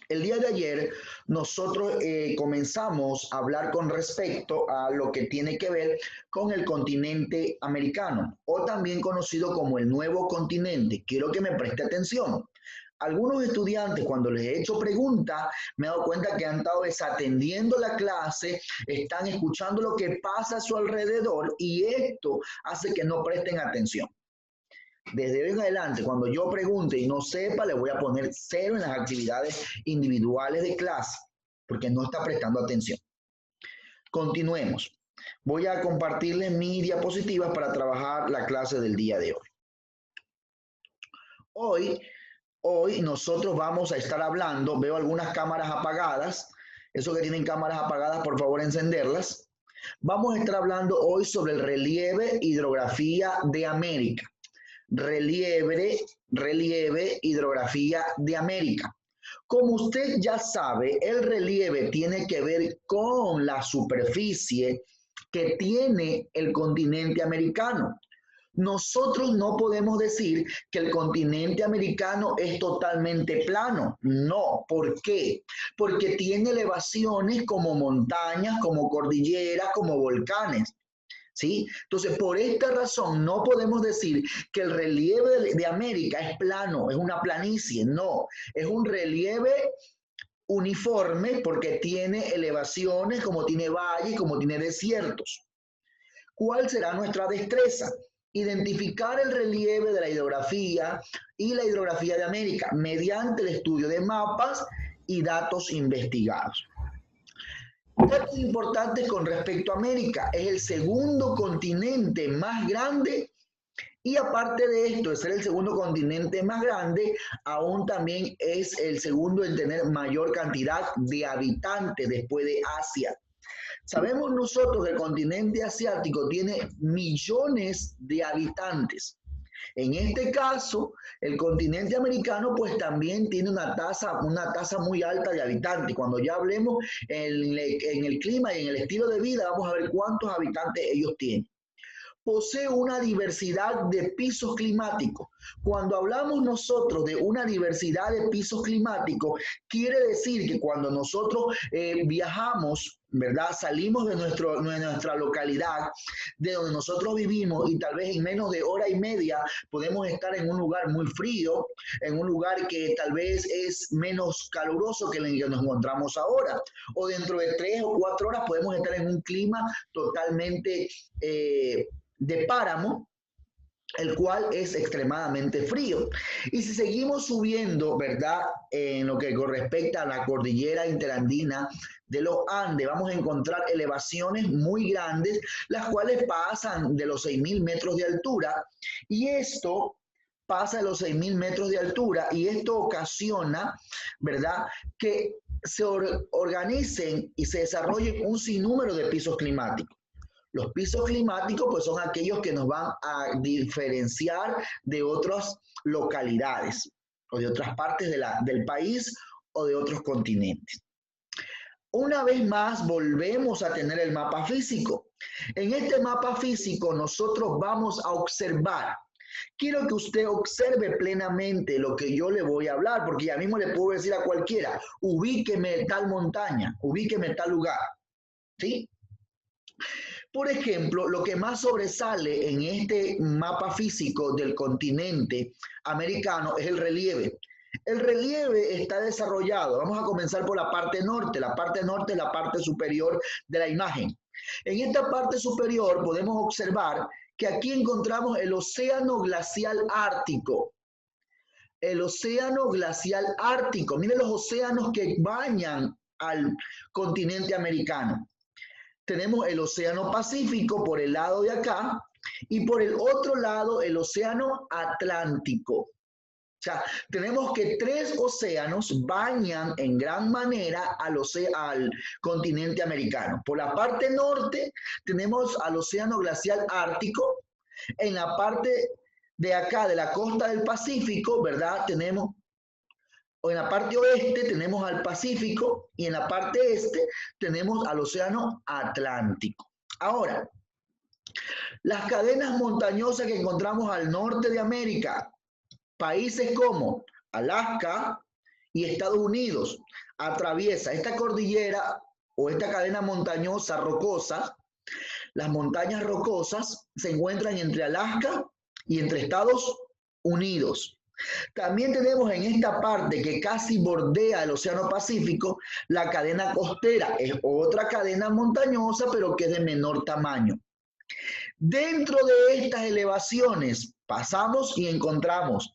El día de ayer nosotros comenzamos a hablar con respecto a lo que tiene que ver con el continente americano o también conocido como el nuevo continente. Quiero que me preste atención. Algunos estudiantes, cuando les he hecho preguntas, me he dado cuenta que han estado desatendiendo la clase, están escuchando lo que pasa a su alrededor y esto hace que no presten atención. Desde hoy en adelante, cuando yo pregunte y no sepa, le voy a poner 0 en las actividades individuales de clase, porque no está prestando atención. Continuemos. Voy a compartirles mis diapositivas para trabajar la clase del día de hoy. Hoy nosotros vamos a estar hablando, veo algunas cámaras apagadas, esos que tienen cámaras apagadas, por favor encenderlas. Vamos a estar hablando hoy sobre el relieve, hidrografía de América. Relieve, hidrografía de América. Como usted ya sabe, el relieve tiene que ver con la superficie que tiene el continente americano. Nosotros no podemos decir que el continente americano es totalmente plano. No. ¿Por qué? Porque tiene elevaciones como montañas, como cordilleras, como volcanes. ¿Sí? Entonces, por esta razón, no podemos decir que el relieve de América es plano, es una planicie. No, es un relieve uniforme porque tiene elevaciones, como tiene valles, como tiene desiertos. ¿Cuál será nuestra destreza? Identificar el relieve de la hidrografía y la hidrografía de América mediante el estudio de mapas y datos investigados. Datos importantes con respecto a América. Es el segundo continente más grande y aparte de esto, de ser el segundo continente más grande, aún también es el segundo en tener mayor cantidad de habitantes después de Asia. Sabemos nosotros que el continente asiático tiene millones de habitantes. En este caso, el continente americano pues también tiene una tasa muy alta de habitantes. Cuando ya hablemos en el clima y en el estilo de vida, vamos a ver cuántos habitantes ellos tienen. Posee una diversidad de pisos climáticos. Cuando hablamos nosotros de una diversidad de pisos climáticos, quiere decir que cuando nosotros viajamos, ¿verdad? Salimos de nuestra localidad, de donde nosotros vivimos y tal vez en menos de hora y media podemos estar en un lugar muy frío, en un lugar que tal vez es menos caluroso que el que nos encontramos ahora. O dentro de 3 o 4 horas podemos estar en un clima totalmente de páramo, el cual es extremadamente frío. Y si seguimos subiendo, ¿verdad? En lo que respecta a la cordillera interandina de los Andes, vamos a encontrar elevaciones muy grandes, las cuales pasan de los 6.000 metros de altura, y esto pasa de los 6.000 metros de altura, y esto ocasiona, ¿verdad?, que se organicen y se desarrollen un sinnúmero de pisos climáticos. Los pisos climáticos pues son aquellos que nos van a diferenciar de otras localidades o de otras partes del país o de otros continentes. Una vez más volvemos a tener el mapa físico. En este mapa físico nosotros vamos a observar. Quiero que usted observe plenamente lo que yo le voy a hablar, porque ya mismo le puedo decir a cualquiera, ubíqueme tal montaña, ubíqueme tal lugar, ¿sí? Por ejemplo, lo que más sobresale en este mapa físico del continente americano es el relieve. El relieve está desarrollado. Vamos a comenzar por la parte norte. La parte norte es la parte superior de la imagen. En esta parte superior podemos observar que aquí encontramos el océano glacial ártico. El océano glacial ártico. Miren los océanos que bañan al continente americano. Tenemos el océano Pacífico por el lado de acá y por el otro lado el océano Atlántico. O sea, tenemos que 3 océanos bañan en gran manera al continente americano. Por la parte norte tenemos al océano glacial ártico. En la parte de acá, de la costa del Pacífico, ¿verdad? Tenemos, o en la parte oeste tenemos al Pacífico y en la parte este tenemos al océano Atlántico. Ahora, las cadenas montañosas que encontramos al norte de América, países como Alaska y Estados Unidos. Atraviesa esta cordillera o esta cadena montañosa rocosa. Las montañas rocosas se encuentran entre Alaska y entre Estados Unidos. También tenemos en esta parte que casi bordea el Océano Pacífico la cadena costera. Es otra cadena montañosa, pero que es de menor tamaño. Dentro de estas elevaciones pasamos y encontramos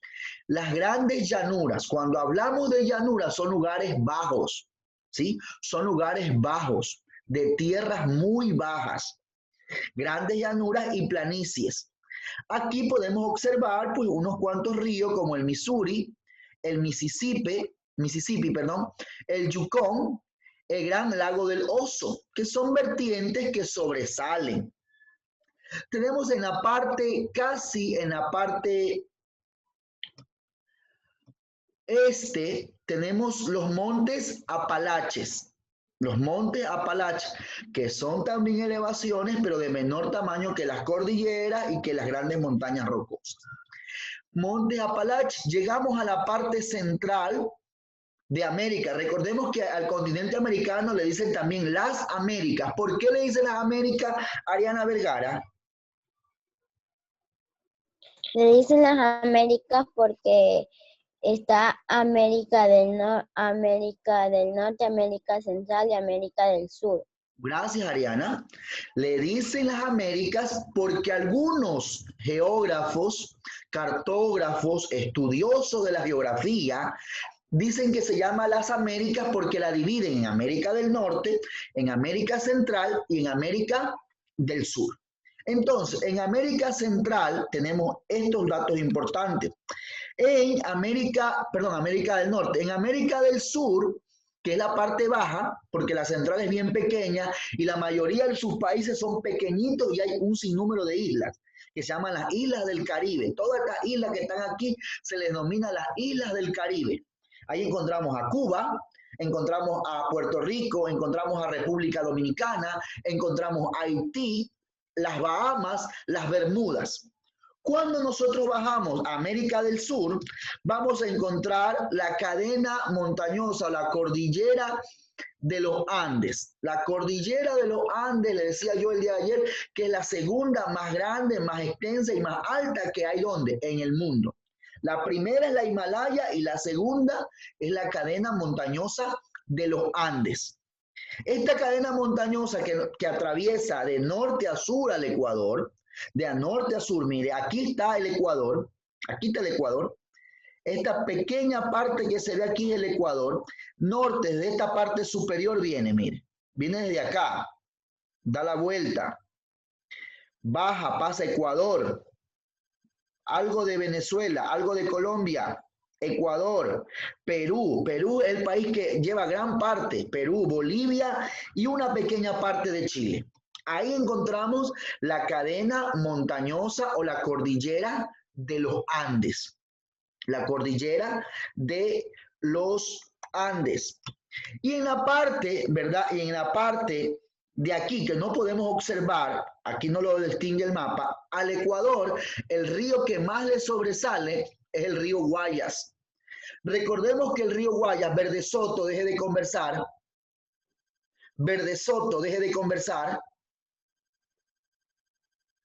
las grandes llanuras. Cuando hablamos de llanuras son lugares bajos, ¿sí? Son lugares bajos, de tierras muy bajas, grandes llanuras y planicies. Aquí podemos observar pues, unos cuantos ríos como el Missouri, el Mississippi, el Yukon, el Gran Lago del Oso, que son vertientes que sobresalen. Tenemos en la parte, casi en la parte este, tenemos los montes Apalaches. Los montes Apalaches, que son también elevaciones, pero de menor tamaño que las cordilleras y que las grandes montañas rocosas. Montes Apalaches, llegamos a la parte central de América. Recordemos que al continente americano le dicen también las Américas. ¿Por qué le dicen las Américas, Ariana Vergara? Le dicen las Américas porque está América del Norte, América Central y América del Sur. Gracias, Ariana. Le dicen las Américas porque algunos geógrafos, cartógrafos, estudiosos de la geografía, dicen que se llama las Américas porque la dividen en América del Norte, en América Central y en América del Sur. Entonces, en América Central tenemos estos datos importantes. En América del Norte, en América del Sur, que es la parte baja, porque la central es bien pequeña y la mayoría de sus países son pequeñitos y hay un sinnúmero de islas que se llaman las islas del Caribe. Todas estas islas que están aquí se les denomina las islas del Caribe. Ahí encontramos a Cuba, encontramos a Puerto Rico, encontramos a República Dominicana, encontramos a Haití, las Bahamas, las Bermudas. Cuando nosotros bajamos a América del Sur, vamos a encontrar la cadena montañosa, la cordillera de los Andes. La cordillera de los Andes, le decía yo el día de ayer, que es la segunda más grande, más extensa y más alta que hay ¿dónde? En el mundo. La primera es la Himalaya y la segunda es la cadena montañosa de los Andes. Esta cadena montañosa que atraviesa de norte a sur al Ecuador, de a norte a sur, mire, aquí está el Ecuador, esta pequeña parte que se ve aquí es el Ecuador, norte de esta parte superior viene, mire, viene desde acá, da la vuelta, baja, pasa Ecuador, algo de Venezuela, algo de Colombia, Ecuador, Perú es el país que lleva gran parte, Perú, Bolivia y una pequeña parte de Chile. Ahí encontramos la cadena montañosa o la cordillera de los Andes. La cordillera de los Andes. Y en la parte, ¿verdad? Y en la parte de aquí que no podemos observar, aquí no lo distingue el mapa, al Ecuador, el río que más le sobresale es el río Guayas. Recordemos que el río Guayas, Verde Soto, deje de conversar. Verde Soto, deje de conversar.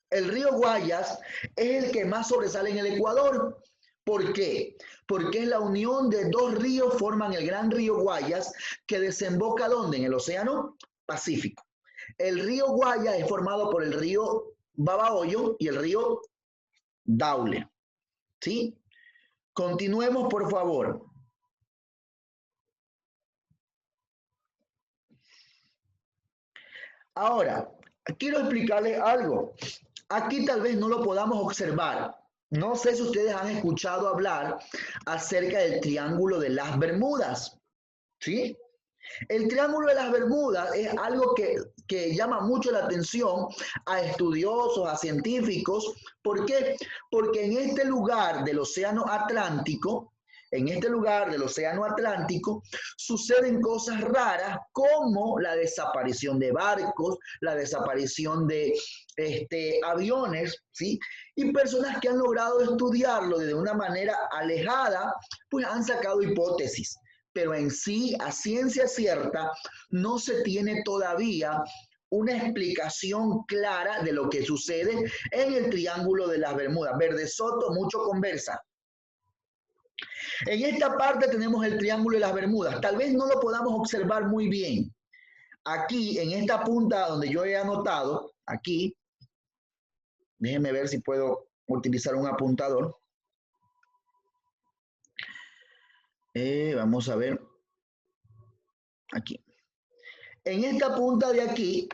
El río Guayas es el que más sobresale en el Ecuador. ¿Por qué? Porque es la unión de dos ríos, forman el gran río Guayas, que desemboca ¿dónde? En el Océano Pacífico. El río Guayas es formado por el río Babahoyo y el río Daule. ¿Sí? Continuemos, por favor. Ahora, quiero explicarles algo. Aquí tal vez no lo podamos observar. No sé si ustedes han escuchado hablar acerca del Triángulo de las Bermudas. ¿Sí? El Triángulo de las Bermudas es algo que llama mucho la atención a estudiosos, a científicos. ¿Por qué? Porque en este lugar del Océano Atlántico, suceden cosas raras como la desaparición de barcos, la desaparición de aviones, ¿sí? Y personas que han logrado estudiarlo de una manera alejada, pues han sacado hipótesis. pero en sí, a ciencia cierta, no se tiene todavía una explicación clara de lo que sucede en el Triángulo de las Bermudas. Verde Soto, mucho conversa. En esta parte tenemos el Triángulo de las Bermudas. Tal vez no lo podamos observar muy bien. Aquí, en esta punta donde yo he anotado, aquí, déjenme ver si puedo utilizar un apuntador. Vamos a ver. Aquí. En esta punta de aquí,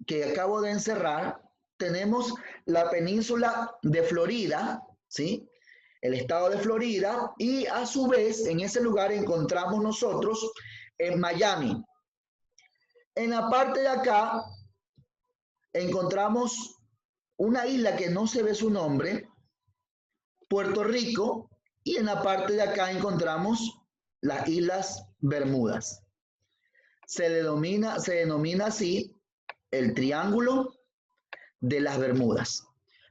que acabo de encerrar, tenemos la península de Florida, ¿sí? El estado de Florida, y a su vez en ese lugar encontramos nosotros en Miami. En la parte de acá encontramos una isla que no se ve su nombre, Puerto Rico, y en la parte de acá encontramos las Islas Bermudas. Se denomina así el Triángulo de las Bermudas.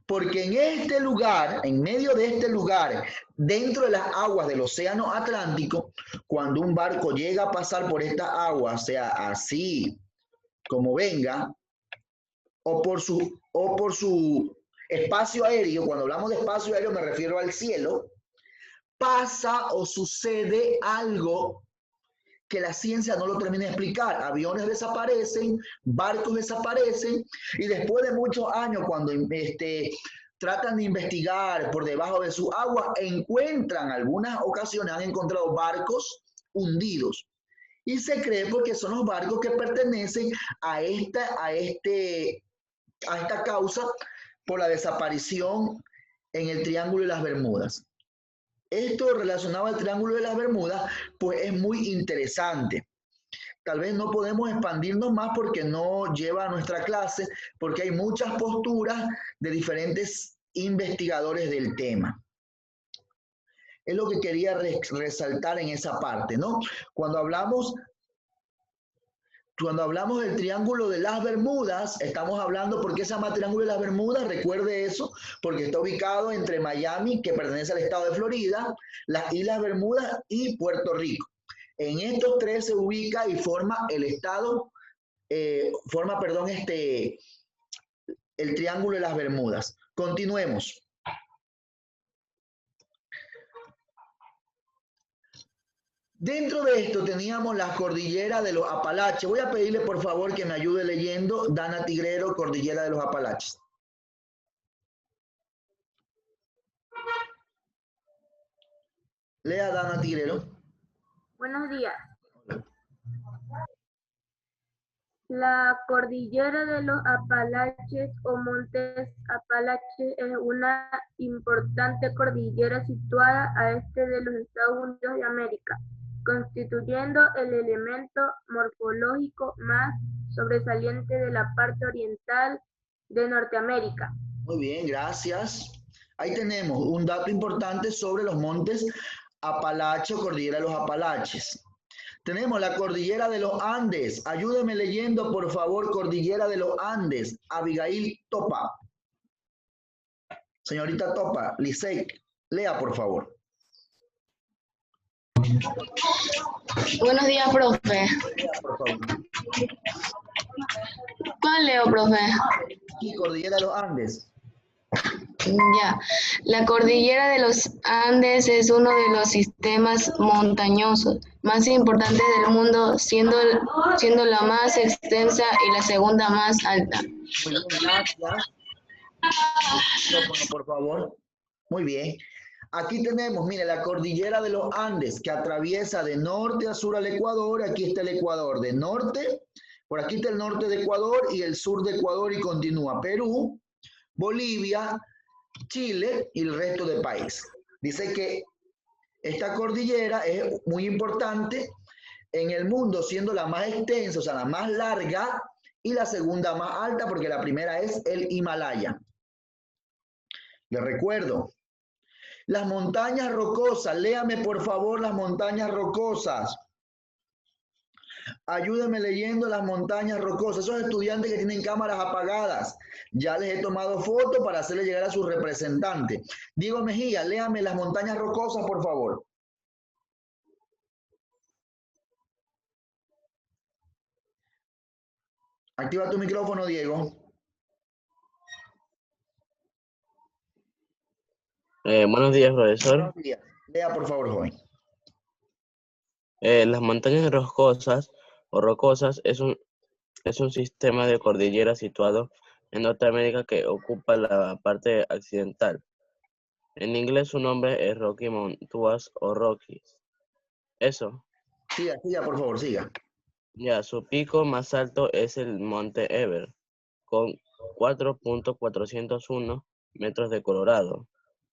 Porque en este lugar, en medio de este lugar, dentro de las aguas del Océano Atlántico, cuando un barco llega a pasar por esta agua, sea así como venga, o por su espacio aéreo, cuando hablamos de espacio aéreo me refiero al cielo, pasa o sucede algo que la ciencia no lo termina de explicar. Aviones desaparecen, barcos desaparecen, y después de muchos años, cuando tratan de investigar por debajo de su agua, encuentran, algunas ocasiones han encontrado barcos hundidos. Y se cree porque son los barcos que pertenecen a esta causa por la desaparición en el Triángulo de las Bermudas. Esto relacionado al Triángulo de las Bermudas, pues es muy interesante. Tal vez no podemos expandirnos más porque no lleva a nuestra clase, porque hay muchas posturas de diferentes investigadores del tema. Es lo que quería resaltar en esa parte, ¿no? Cuando hablamos del Triángulo de las Bermudas, estamos hablando, ¿por qué se llama Triángulo de las Bermudas? Recuerde eso, porque está ubicado entre Miami, que pertenece al estado de Florida, las Islas Bermudas y Puerto Rico. En estos tres se ubica y forma el Triángulo de las Bermudas. Continuemos. Dentro de esto teníamos la cordillera de los Apalaches. Voy a pedirle por favor que me ayude leyendo Dana Tigrero, cordillera de los Apalaches. Lea, Dana Tigrero. Buenos días. La cordillera de los Apalaches o Montes Apalaches es una importante cordillera situada a este de los Estados Unidos de América, constituyendo el elemento morfológico más sobresaliente de la parte oriental de Norteamérica. Muy bien, gracias. Ahí tenemos un dato importante sobre los montes Apalaches o cordillera de los Apalaches. Tenemos la cordillera de los Andes. Ayúdeme leyendo, por favor, cordillera de los Andes. Abigail Topa. Señorita Topa, Lisek, lea, por favor. Buenos días, profe. Lea, por favor. ¿Cuál leo, profe? Y cordillera de los Andes. Ya. La cordillera de los Andes es uno de los sistemas montañosos más importantes del mundo, siendo la más extensa y la segunda más alta. Muy bien, gracias. Por favor. Muy bien. Aquí tenemos, mire, la cordillera de los Andes que atraviesa de norte a sur al Ecuador. Aquí está el Ecuador de norte. Por aquí está el norte de Ecuador y el sur de Ecuador y continúa Perú, Bolivia, Chile y el resto del país. Dice que esta cordillera es muy importante en el mundo, siendo la más extensa, o sea, la más larga y la segunda más alta, porque la primera es el Himalaya. Les recuerdo, las montañas rocosas, léame por favor las montañas rocosas. Ayúdenme leyendo las montañas rocosas. Esos estudiantes que tienen cámaras apagadas, ya les he tomado fotos para hacerle llegar a sus representantes. Diego Mejía, léame las montañas rocosas, por favor. Activa tu micrófono, Diego. Buenos días, profesor. Buenos días. Lea, por favor, joven. Las montañas rocosas o rocosas es un sistema de cordilleras situado en Norteamérica que ocupa la parte occidental. En inglés su nombre es Rocky Mountains o Rockies. Eso. Siga, siga, por favor, siga. Ya, su pico más alto es el Monte Everest, con 4.401 metros de Colorado.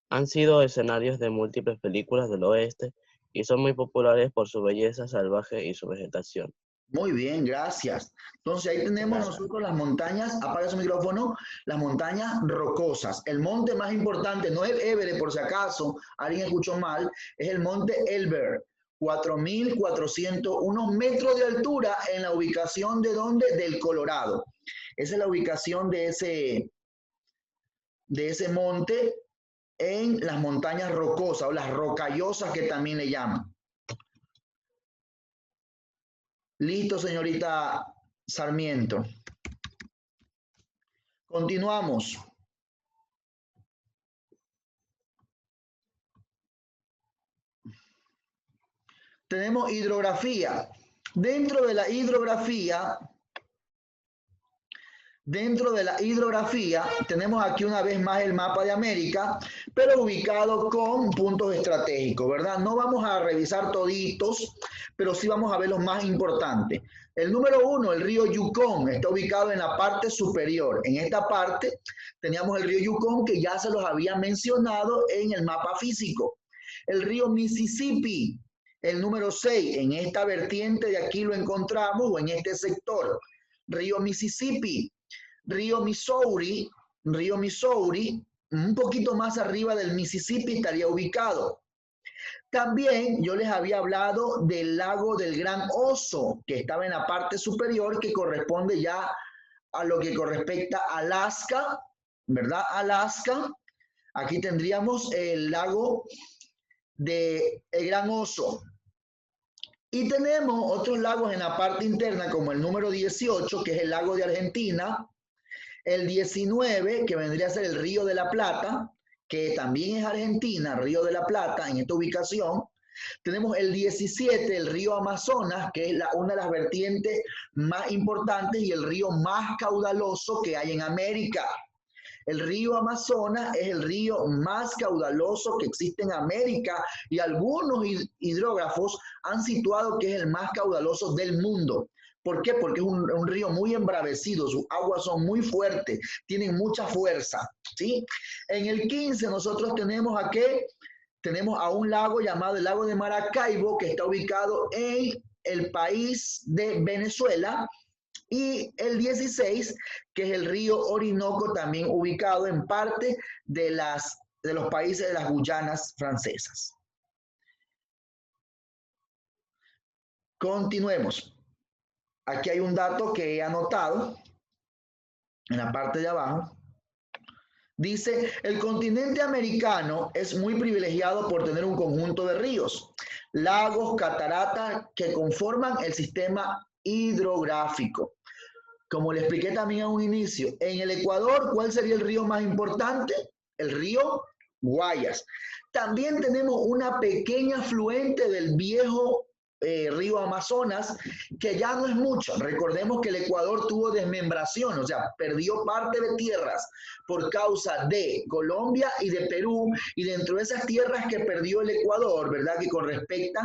Han sido escenarios de múltiples películas del oeste y son muy populares por su belleza salvaje y su vegetación. Muy bien, gracias. Entonces ahí tenemos nosotros las montañas, apaga su micrófono, las montañas rocosas. El monte más importante, no es Everest por si acaso, alguien escuchó mal, es el monte Elbert, 4.401 metros de altura en la ubicación de ¿dónde? Del Colorado. Esa es la ubicación de ese monte en las montañas rocosas o las rocallosas que también le llaman. Listo, señorita Sarmiento. Continuamos. Tenemos hidrografía. Dentro de la hidrografía tenemos aquí una vez más el mapa de América, pero ubicado con puntos estratégicos, ¿verdad? No vamos a revisar toditos, pero sí vamos a ver los más importantes. El número 1, el río Yukón, está ubicado en la parte superior. En esta parte teníamos el río Yukón que ya se los había mencionado en el mapa físico. El río Mississippi, el número 6, en esta vertiente de aquí lo encontramos, o en este sector. Río Mississippi. Río Missouri, un poquito más arriba del Mississippi estaría ubicado. También yo les había hablado del lago del Gran Oso, que estaba en la parte superior, que corresponde ya a lo que correspecta a Alaska, ¿verdad? Alaska. Aquí tendríamos el lago del Gran Oso. Y tenemos otros lagos en la parte interna, como el número 18, que es el lago de Argentina, el 19, que vendría a ser el Río de la Plata, que también es Argentina, Río de la Plata, en esta ubicación. Tenemos el 17, el río Amazonas, que es una de las vertientes más importantes y el río más caudaloso que hay en América. El río Amazonas es el río más caudaloso que existe en América y algunos hidrógrafos han situado que es el más caudaloso del mundo. ¿Por qué? Porque es un río muy embravecido, sus aguas son muy fuertes, tienen mucha fuerza, ¿sí? En el 15 nosotros tenemos tenemos a un lago llamado el lago de Maracaibo, que está ubicado en el país de Venezuela, y el 16, que es el río Orinoco, también ubicado en parte de los países de las Guyanas francesas. Continuemos. Aquí hay un dato que he anotado en la parte de abajo. Dice, el continente americano es muy privilegiado por tener un conjunto de ríos, lagos, cataratas que conforman el sistema hidrográfico. Como le expliqué también a un inicio, en el Ecuador, ¿cuál sería el río más importante? El río Guayas. También tenemos una pequeña afluente del viejo río Amazonas, que ya no es mucho. Recordemos que el Ecuador tuvo desmembración, o sea, perdió parte de tierras por causa de Colombia y de Perú, y dentro de esas tierras que perdió el Ecuador, ¿verdad? Que con respecto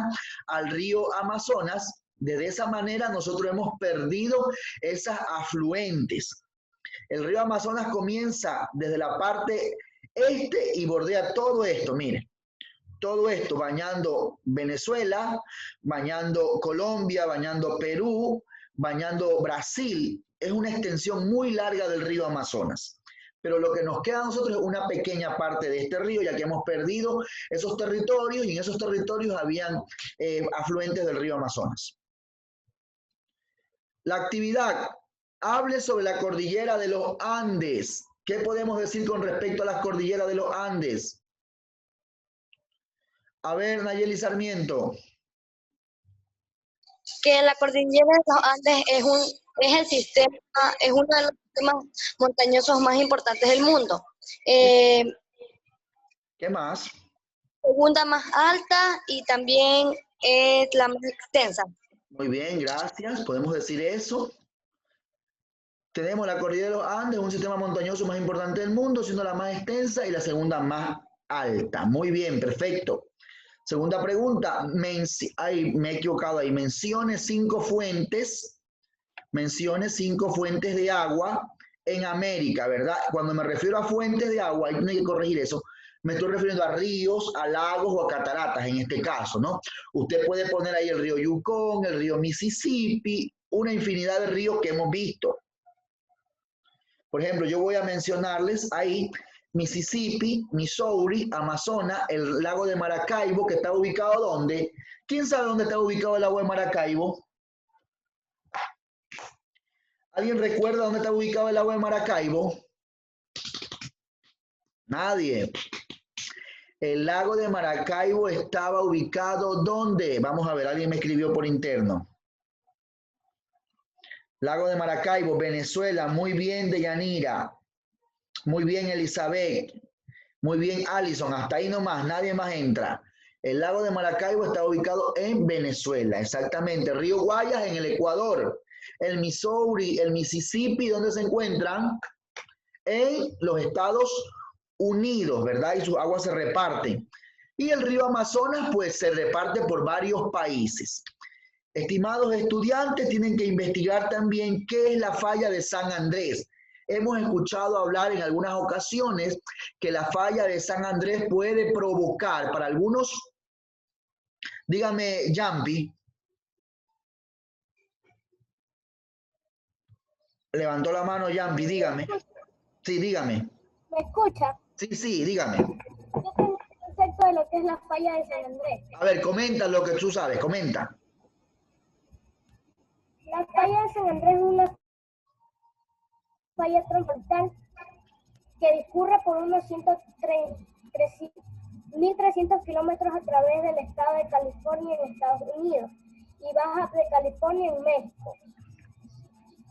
al río Amazonas, de esa manera nosotros hemos perdido esas afluentes. El río Amazonas comienza desde la parte este y bordea todo esto, mire. Todo esto bañando Venezuela, bañando Colombia, bañando Perú, bañando Brasil. Es una extensión muy larga del río Amazonas. Pero lo que nos queda a nosotros es una pequeña parte de este río, ya que hemos perdido esos territorios y en esos territorios habían afluentes del río Amazonas. La actividad, hable sobre la cordillera de los Andes. ¿Qué podemos decir con respecto a las cordilleras de los Andes? A ver, Nayeli Sarmiento. que la cordillera de los Andes es uno de los sistemas montañosos más importantes del mundo. ¿Qué más? Segunda más alta y también es la más extensa. Muy bien, gracias. Podemos decir eso. Tenemos la cordillera de los Andes, un sistema montañoso más importante del mundo, siendo la más extensa y la segunda más alta. Muy bien, perfecto. Segunda pregunta, me he equivocado ahí. Mencione 5 fuentes de agua en América, ¿verdad? Cuando me refiero a fuentes de agua, hay que corregir eso. Me estoy refiriendo a ríos, a lagos o a cataratas en este caso, ¿no? Usted puede poner ahí el río Yukon, el río Mississippi, una infinidad de ríos que hemos visto. Por ejemplo, yo voy a mencionarles ahí Mississippi, Missouri, Amazonas, el lago de Maracaibo, que está ubicado ¿dónde? ¿Quién sabe dónde está ubicado el lago de Maracaibo? ¿Alguien recuerda dónde está ubicado el lago de Maracaibo? Nadie. El lago de Maracaibo estaba ubicado ¿dónde? Vamos a ver, alguien me escribió por interno. Lago de Maracaibo, Venezuela. Muy bien, Deyanira. Muy bien, Elizabeth. Muy bien, Alison. Hasta ahí nomás, nadie más entra. El lago de Maracaibo está ubicado en Venezuela, exactamente. Río Guayas en el Ecuador. El Missouri, el Mississippi, ¿dónde se encuentran? En los Estados Unidos, ¿verdad? Y sus aguas se reparten. Y el río Amazonas, pues, se reparte por varios países. Estimados estudiantes, tienen que investigar también qué es la falla de San Andrés. Hemos escuchado hablar en algunas ocasiones que la falla de San Andrés puede provocar para algunos, dígame, Yampi. Levantó la mano Yampi, dígame. Sí, dígame. ¿Me escucha? Sí, dígame. Yo tengo un concepto de lo que es la falla de San Andrés. A ver, comenta lo que tú sabes, comenta. La falla de San Andrés es una falla transversal que discurre por unos 1.300 kilómetros a través del estado de California en Estados Unidos y Baja de California en México.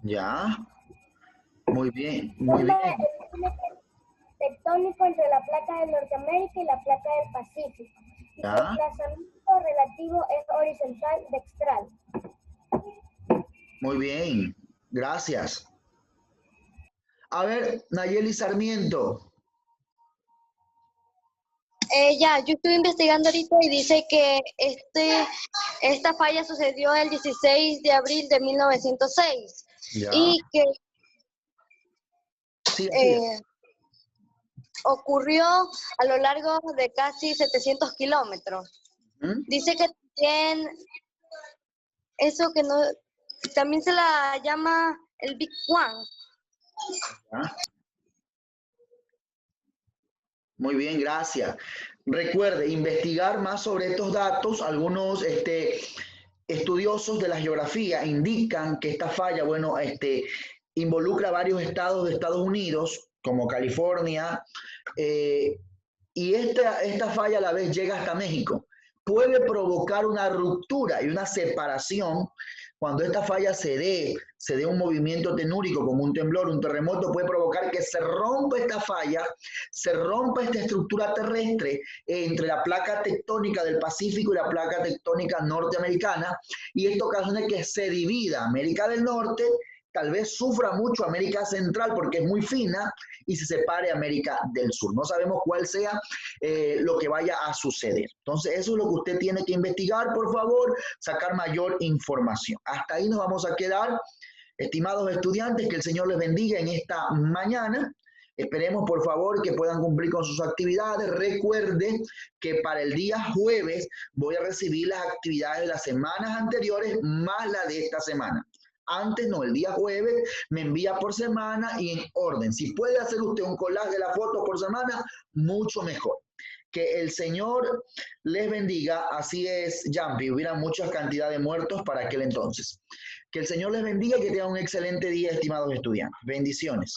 Ya. Muy bien, muy bien. El límite tectónico entre la placa de Norteamérica y la placa del Pacífico. Y su desplazamiento relativo es horizontal dextral. Muy bien, gracias. A ver, Nayeli Sarmiento. Yo estuve investigando ahorita y dice que esta falla sucedió el 16 de abril de 1906. Ya. Y que Sí, ocurrió a lo largo de casi 700 kilómetros. Dice que también eso que no, también se la llama el Big One. ¿Ya? Muy bien, gracias. Recuerde investigar más sobre estos datos. Algunos estudiosos de la geografía indican que esta falla, bueno, involucra varios estados de Estados Unidos, como California, y esta falla a la vez llega hasta México. Puede provocar una ruptura y una separación. Cuando esta falla se dé un movimiento telúrico como un temblor, un terremoto, puede provocar que se rompa esta falla, se rompa esta estructura terrestre entre la placa tectónica del Pacífico y la placa tectónica norteamericana, y esto ocasiona que se divida América del Norte, tal vez sufra mucho América Central porque es muy fina, y se separe América del Sur. No sabemos cuál sea lo que vaya a suceder. Entonces, eso es lo que usted tiene que investigar, por favor, sacar mayor información. Hasta ahí nos vamos a quedar. Estimados estudiantes, que el Señor les bendiga en esta mañana. Esperemos, por favor, que puedan cumplir con sus actividades. Recuerde que para el día jueves voy a recibir las actividades de las semanas anteriores más la de esta semana. Antes no, el día jueves me envía por semana y en orden. Si puede hacer usted un collage de la foto por semana, mucho mejor. Que el Señor les bendiga. Así es, Yampi, hubiera mucha cantidad de muertos para aquel entonces. Que el Señor les bendiga y que tengan un excelente día, estimados estudiantes. Bendiciones.